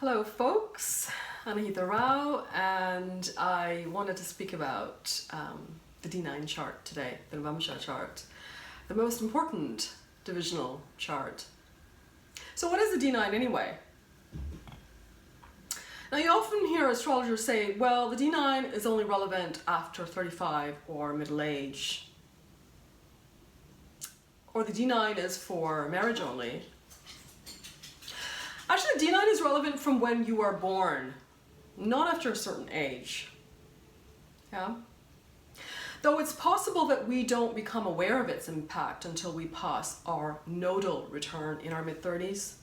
Hello folks, Anahita Rao, and I wanted to speak about the D9 chart today, the Navamsha chart, the most important divisional chart. So what is the D9 anyway? Now you often hear astrologers say, well, the D9 is only relevant after 35 or middle age, or the D9 is for marriage only. Actually, D9 is relevant from when you are born, not after a certain age. Yeah? Though it's possible that we don't become aware of its impact until we pass our nodal return in our mid-30s.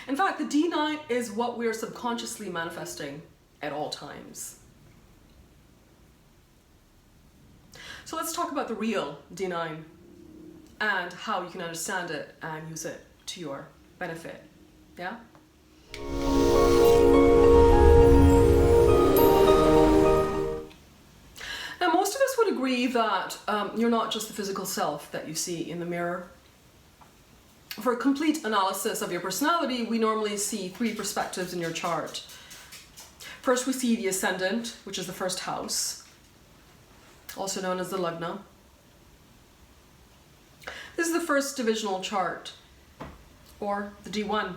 In fact, the D9 is what we're subconsciously manifesting at all times. So let's talk about the real D9 and how you can understand it and use it to your benefit. Yeah? Now, most of us would agree that you're not just the physical self that you see in the mirror. For a complete analysis of your personality, we normally see three perspectives in your chart. First, we see the ascendant, which is the first house, also known as the Lagna. This is the first divisional chart, or the D1.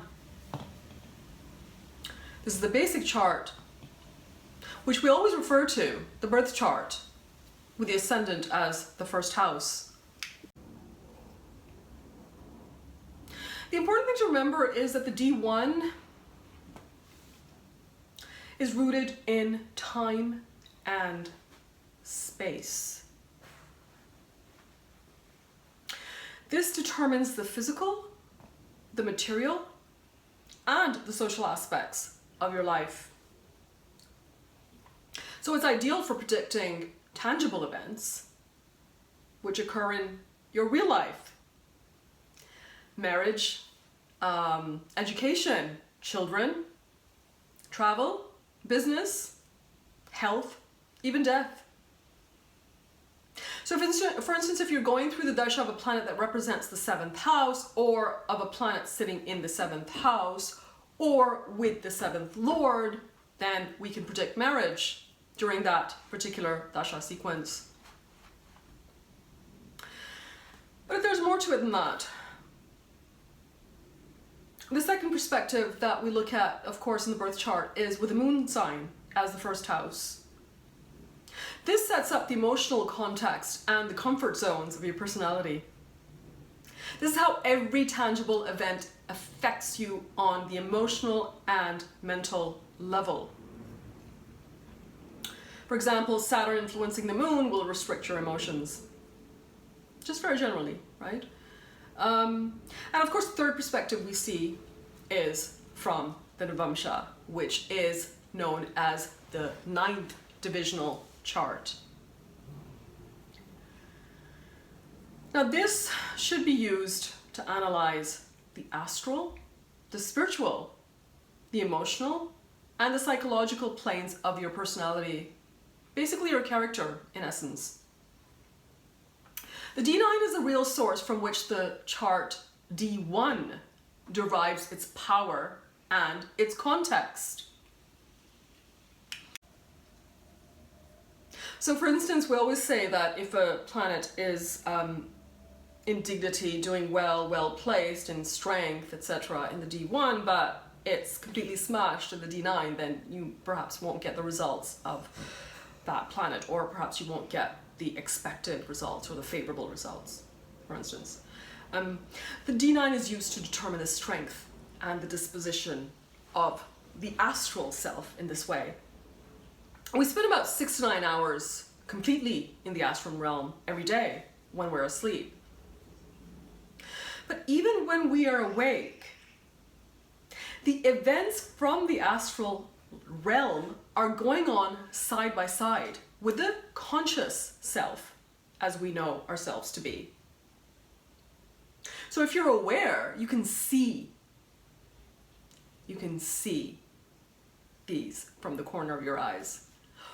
This is the basic chart, which we always refer to, the birth chart, with the ascendant as the first house. The important thing to remember is that the D1 is rooted in time and space. This determines the physical, the material, and the social aspects of your life. So it's ideal for predicting tangible events which occur in your real life. Marriage, education, children, travel, business, health, even death. So for instance, if you're going through the dasha of a planet that represents the 7th house, or of a planet sitting in the 7th house, or with the 7th lord, then we can predict marriage during that particular dasha sequence. But there's more to it than that. The second perspective that we look at, of course, in the birth chart is with the moon sign as the first house. This sets up the emotional context and the comfort zones of your personality. This is how every tangible event affects you on the emotional and mental level. For example, Saturn influencing the moon will restrict your emotions. Just very generally, right? And of course, the third perspective we see is from the Navamsha, which is known as the Ninth Divisional Chart. Now this should be used to analyze the astral, the spiritual, the emotional, and the psychological planes of your personality, basically your character in essence. The D9 is the real source from which the chart D1 derives its power and its context. So for instance, we always say that if a planet is in dignity, doing well, well placed, in strength, etc. in the D1, but it's completely smashed in the D9, then you perhaps won't get the results of that planet, or perhaps you won't get the expected results or the favorable results, for instance. The D9 is used to determine the strength and the disposition of the astral self in this way. We spend about 6 to 9 hours completely in the astral realm every day when we're asleep. But even when we are awake, the events from the astral realm are going on side by side with the conscious self, as we know ourselves to be. So if you're aware, you can see these from the corner of your eyes,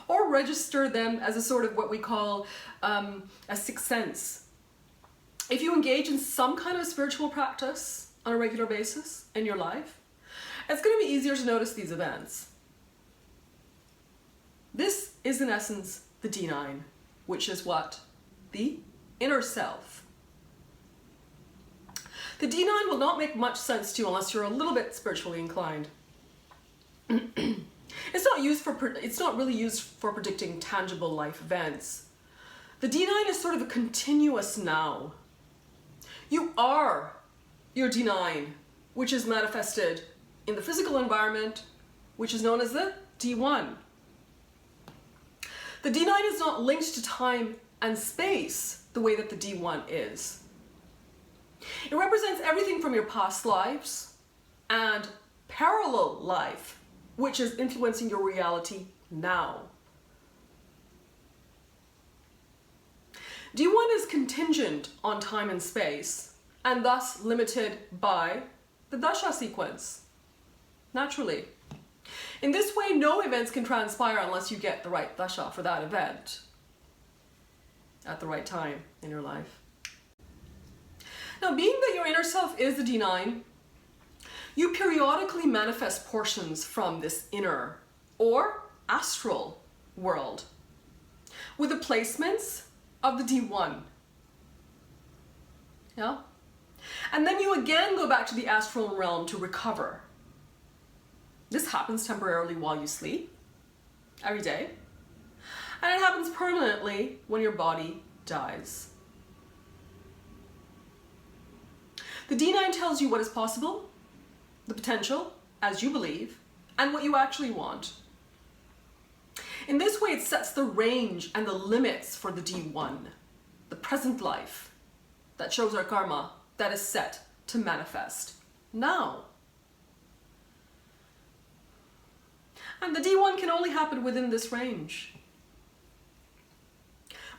or register them as a sort of what we call a sixth sense. If you engage in some kind of spiritual practice on a regular basis in your life, it's going to be easier to notice these events. This is in essence the D9, which is what? The inner self. The D9 will not make much sense to you unless you're a little bit spiritually inclined. It's not really used for predicting tangible life events. The D9 is sort of a continuous now. You are your D9, which is manifested in the physical environment, which is known as the D1. The D9 is not linked to time and space the way that the D1 is. It represents everything from your past lives and parallel life, which is influencing your reality now. D1 is contingent on time and space, and thus limited by the dasha sequence, naturally. In this way, no events can transpire unless you get the right dasha for that event at the right time in your life. Now, being that your inner self is the D9, you periodically manifest portions from this inner or astral world with the placements of the D1. Yeah? And then you again go back to the astral realm to recover. This happens temporarily while you sleep, every day. And it happens permanently when your body dies. The D9 tells you what is possible, the potential, as you believe, and what you actually want. In this way, it sets the range and the limits for the D1, the present life that shows our karma that is set to manifest now. And the D1 can only happen within this range.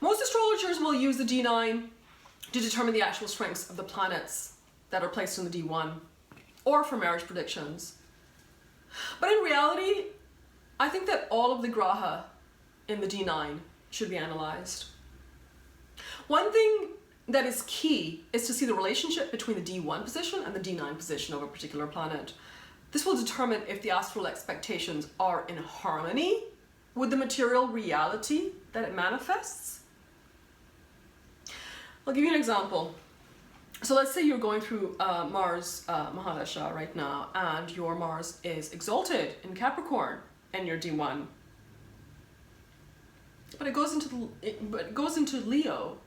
Most astrologers will use the D9 to determine the actual strengths of the planets that are placed in the D1, or for marriage predictions. But in reality, I think that all of the graha in the D9 should be analyzed. One thing that is key is to see the relationship between the D1 position and the D9 position of a particular planet. This will determine if the astral expectations are in harmony with the material reality that it manifests. I'll give you an example. So let's say you're going through Mars Mahadasha right now, and your Mars is exalted in Capricorn and your D1. But it goes into Leo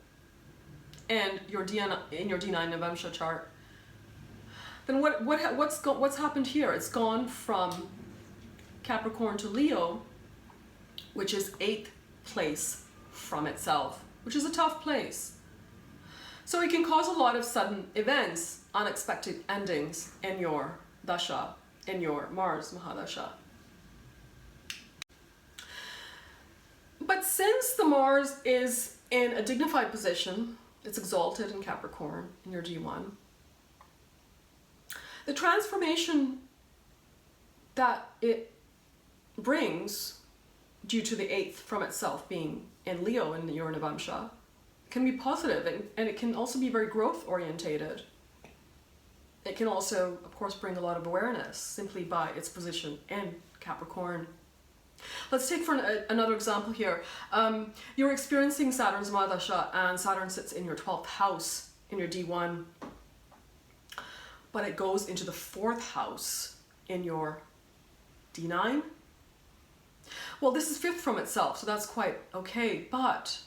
and your D9 Navamsha chart. Then what's happened here? It's gone from Capricorn to Leo, which is 8th place from itself, which is a tough place. So it can cause a lot of sudden events, unexpected endings in your dasha, in your Mars Mahadasha. But since the Mars is in a dignified position, it's exalted in Capricorn in your D1, the transformation that it brings due to the 8th from itself being in Leo in your Navamsha can be positive, and it can also be very growth orientated. It can also, of course, bring a lot of awareness simply by its position in Capricorn. Let's take for another example here. You're experiencing Saturn's Mahadasha, and Saturn sits in your 12th house in your D1, but it goes into the 4th house in your D9. Well, this is 5th from itself, so that's quite okay, but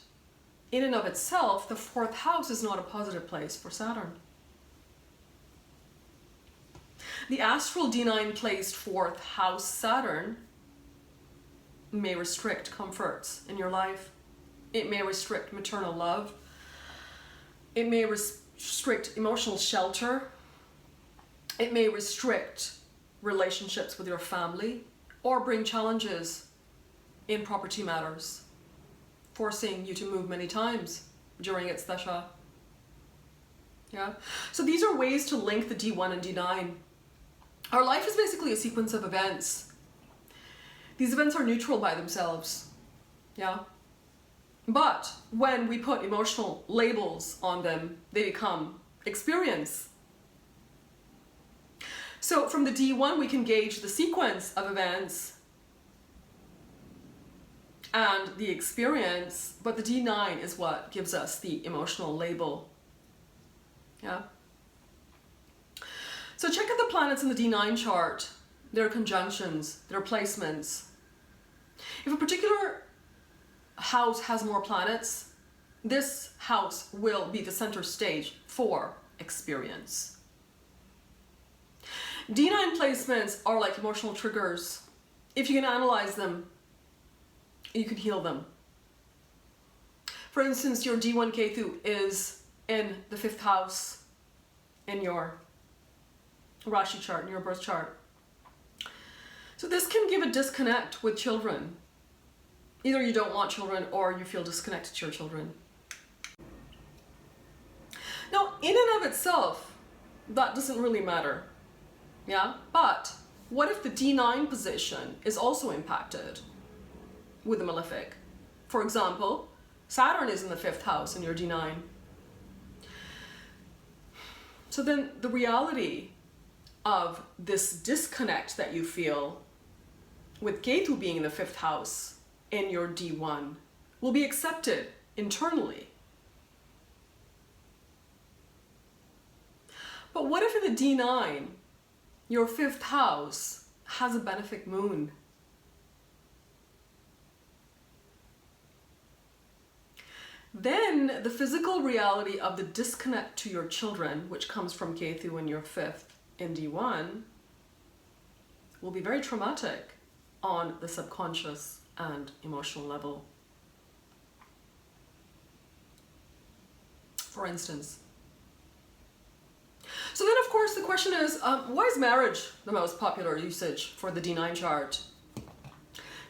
in and of itself, the 4th house is not a positive place for Saturn. The astral D9 placed 4th house Saturn may restrict comforts in your life. It may restrict maternal love. It may restrict emotional shelter. It may restrict relationships with your family or bring challenges in property matters, forcing you to move many times during its dasha. Yeah. So these are ways to link the D1 and D9. Our life is basically a sequence of events. These events are neutral by themselves. Yeah. But when we put emotional labels on them, they become experience. So from the D1, we can gauge the sequence of events and the experience, but the D9 is what gives us the emotional label. Yeah. So check out the planets in the D9 chart, their conjunctions, their placements. If a particular house has more planets, this house will be the center stage for experience. D9 placements are like emotional triggers. If you can analyze them, you can heal them. For instance, your D1 Ketu is in the 5th house in your Rashi chart, in your birth chart. So this can give a disconnect with children. Either you don't want children or you feel disconnected to your children. Now, in and of itself, that doesn't really matter. Yeah, but what if the D9 position is also impacted with a malefic? For example, Saturn is in the 5th house in your D9. So then the reality of this disconnect that you feel with Ketu being in the 5th house in your D1 will be accepted internally. But what if in the D9, your 5th house has a benefic moon? Then the physical reality of the disconnect to your children, which comes from Ketu in your 5th in D1, will be very traumatic on the subconscious and emotional level. For instance. So then, of course, the question is, why is marriage the most popular usage for the D9 chart?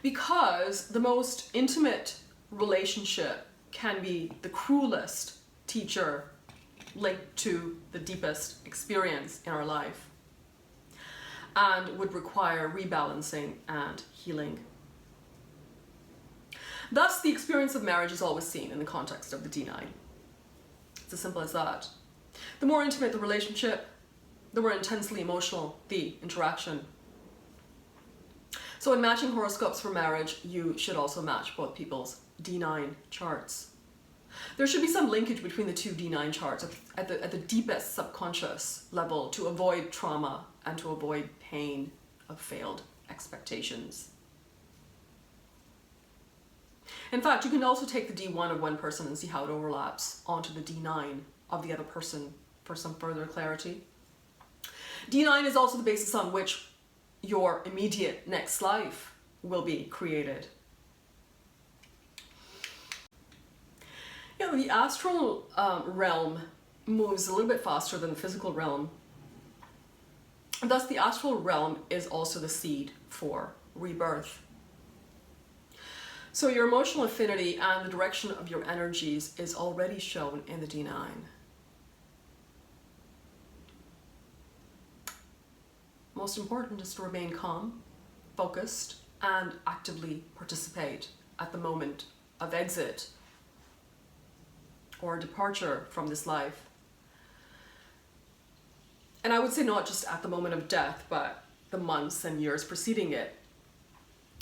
Because the most intimate relationship can be the cruelest teacher linked to the deepest experience in our life and would require rebalancing and healing. Thus, the experience of marriage is always seen in the context of the D9. It's as simple as that. The more intimate the relationship, the more intensely emotional the interaction. So in matching horoscopes for marriage, you should also match both people's D9 charts. There should be some linkage between the two D9 charts at the deepest subconscious level to avoid trauma and to avoid pain of failed expectations. In fact, you can also take the D1 of one person and see how it overlaps onto the D9 of the other person for some further clarity. D9 is also the basis on which your immediate next life will be created. You know, the astral realm moves a little bit faster than the physical realm. And thus, the astral realm is also the seed for rebirth. So your emotional affinity and the direction of your energies is already shown in the D9. Most important is to remain calm, focused, and actively participate at the moment of exit or departure from this life. And I would say not just at the moment of death, but the months and years preceding it.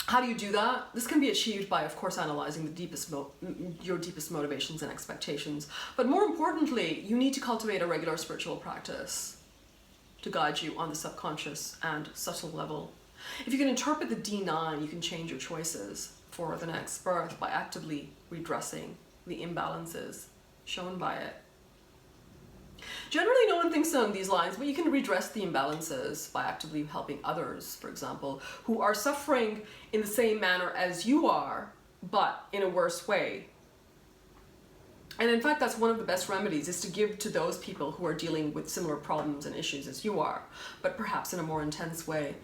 How do you do that? This can be achieved by, of course, analyzing your deepest motivations and expectations. But more importantly, you need to cultivate a regular spiritual practice to guide you on the subconscious and subtle level. If you can interpret the D9, you can change your choices for the next birth by actively redressing the imbalances shown by it. Generally, no one thinks on these lines, but you can redress the imbalances by actively helping others, for example, who are suffering in the same manner as you are, but in a worse way. And in fact, that's one of the best remedies, is to give to those people who are dealing with similar problems and issues as you are, but perhaps in a more intense way.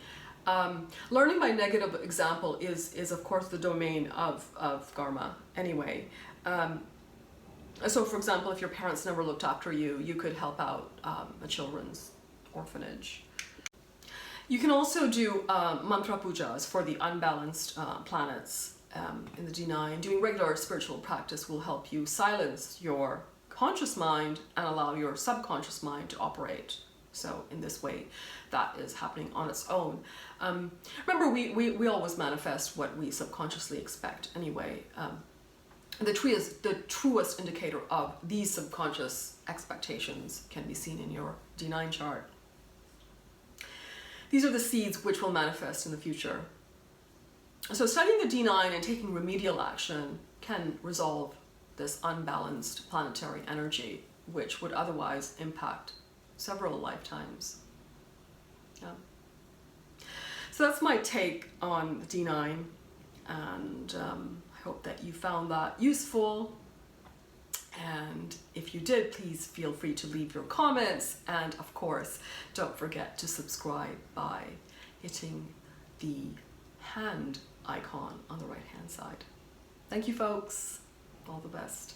Learning by negative example is of course the domain of karma anyway. So for example, if your parents never looked after you, you could help out a children's orphanage. You can also do mantra pujas for the unbalanced planets in the D9. Doing regular spiritual practice will help you silence your conscious mind and allow your subconscious mind to operate So in this way, that is happening on its own. Remember, we always manifest what we subconsciously expect anyway. The truest indicator of these subconscious expectations can be seen in your D9 chart. These are the seeds which will manifest in the future. So studying the D9 and taking remedial action can resolve this unbalanced planetary energy, which would otherwise impact several lifetimes. Yeah. So that's my take on the D9, and I hope that you found that useful. And if you did, please feel free to leave your comments, and of course don't forget to subscribe by hitting the hand icon on the right hand side. Thank you, folks. All the best.